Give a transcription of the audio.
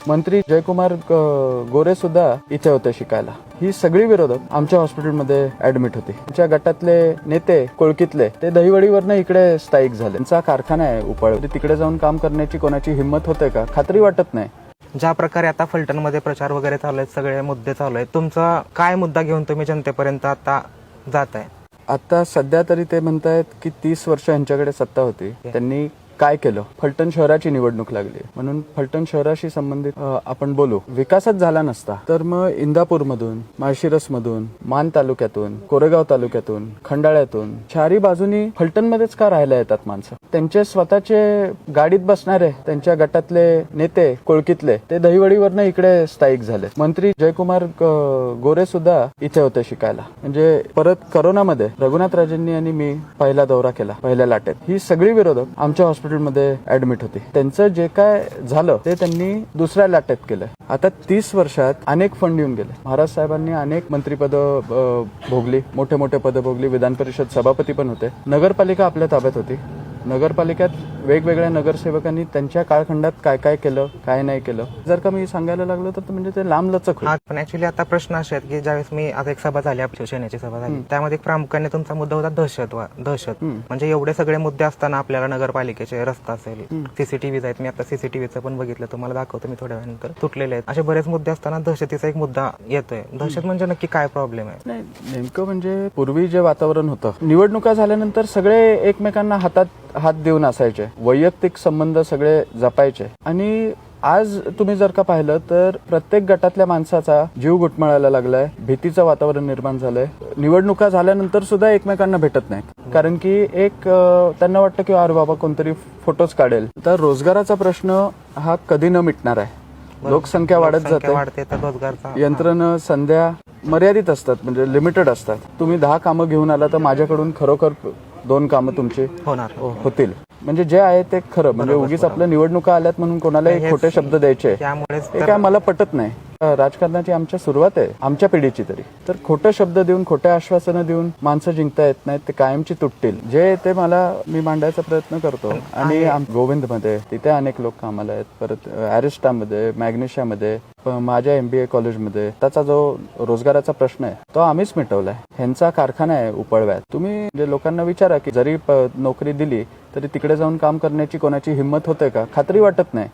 मंत्री जयकुमार गोरे सुद्धा इथे होते शिकायला. ही सगळी विरोधक आमच्या हॉस्पिटलमध्ये ऍडमिट होती. आमच्या गटातले नेते कोळकीतले ते दहिवडीवरनं इकडे स्थायिक झाले. त्यांचा कारखाना आहे उपळ, तिकडे जाऊन काम करण्याची कोणाची हिंमत होते का? खात्री वाटत नाही. ज्या प्रकारे आता फलटणमध्ये प्रचार वगैरे चालू आहेत, सगळे मुद्दे चालू आहेत, तुमचा काय मुद्दा घेऊन तुम्ही जनतेपर्यंत आता जात आहे? आता सध्या तरी ते म्हणतायत की 30 वर्ष यांच्याकडे सत्ता होती, त्यांनी काय केलं? फलटण शहराची निवडणूक लागली म्हणून फलटण शहराशी संबंधित आपण बोलू. विकासच झाला नसता तर मग इंदापूरमधून, माळशिरसमधून, मान तालुक्यातून, कोरेगाव तालुक्यातून, खंडाळ्यातून चारी बाजूनी फलटणमध्येच का राहायला येतात माणसं? त्यांचे स्वतःचे गाडीत बसणारे त्यांच्या गटातले नेते कोळकीतले ते दहिवडीवरनं इकडे स्थायिक झाले. मंत्री जयकुमार गोरे सुद्धा इथे होते शिकायला. म्हणजे परत करोनामध्ये रघुनाथ राजेंनी आणि मी पहिला दौरा केला पहिल्या लाटेत. ही सगळी विरोधक आमच्या हॉस्पिटलमध्ये ऍडमिट होती. त्यांचं जे काय झालं ते त्यांनी दुसऱ्या लाटेत केलं. आता 30 वर्षात अनेक फंड येऊन गेले. महाराज साहेबांनी अनेक मंत्रीपद भोगली, मोठे मोठे पद भोगली. विधान परिषद सभापती पण होते. नगरपालिका आपल्या ताब्यात होती. नगरपालिकेत वेगवेगळ्या नगरसेवकांनी त्यांच्या काळखंडात काय काय केलं, काय नाही केलं, जर का मी सांगायला लागलो तर म्हणजे ते लांबलचक होईल. पण ऍक्च्युली आता प्रश्न असे आहेत की ज्यावेळेस मी आता एक सभा झाली, आपल्या शिवसेनेची सभा झाली, त्यामध्ये प्रामुख्याने तुमचा मुद्दा होता दहशत. म्हणजे एवढे सगळे मुद्दे असताना आपल्याला नगरपालिकेचे रस्ता असेल, सीसीटीव्ही आहेत, मी आता सीसीटीव्हीचं पण बघितलं, तुम्हाला दाखवतो मी थोड्या वेळानंतर, तुटलेले आहेत, असे बरेच मुद्दे असताना दहशतीचा एक मुद्दा येतोय. दहशत म्हणजे नक्की काय प्रॉब्लेम आहे? नाही, नेमकं म्हणजे पूर्वी जे वातावरण होतं, निवडणुका झाल्यानंतर सगळे एकमेकांना हात देऊन असायचे, वैयक्तिक संबंध सगळे जपायचे. आणि आज तुम्ही जर का पाहिलं तर प्रत्येक गटातल्या माणसाचा जीव घुटमळायला लागलाय, भीतीचं वातावरण निर्माण झालंय. निवडणुका झाल्यानंतर सुद्धा एकमेकांना भेटत नाहीत, कारण की एक त्यांना वाटतं की अरे बाबा कोणतरी फोटोज काढेल. तर रोजगाराचा प्रश्न हा कधी न मिटणार आहे. लोकसंख्या वाढत जाते, यंत्रणा संध्या मर्यादित असतात, म्हणजे लिमिटेड असतात. तुम्ही 10 कामं घेऊन आला तर माझ्याकडून खरोखर 2 कामं तुमची होतील. म्हणजे जे आहे ते खरं. म्हणजे उगीच आपल्या निवडणुका आल्यात म्हणून कोणालाही खोटे शब्द द्यायचे हे काय मला पटत नाही. राजकारणाची आमच्या सुरुवात आहे, आमच्या पिढीची तरी. तर खोटे शब्द देऊन, खोटे आश्वासनं देऊन माणसं जिंकता येत नाहीत, ते कायमची तुटतील. जे ते मी मांडायचा प्रयत्न करतो. आणि गोविंदमध्ये तिथे अनेक लोक कामाला आहेत, परत ॲरिस्टामध्ये, मॅग्नेशियामध्ये, माझ्या MBA कॉलेजमध्ये. त्याचा जो रोजगाराचा प्रश्न आहे तो आम्हीच मिटवलाय. ह्यांचा कारखाना आहे उपळव्यात. तुम्ही लोकांना विचारा की जरी नोकरी दिली तरी तिकडे जाऊन काम करण्याची कोणाची हिंमत होते का? खात्री वाटत नाही.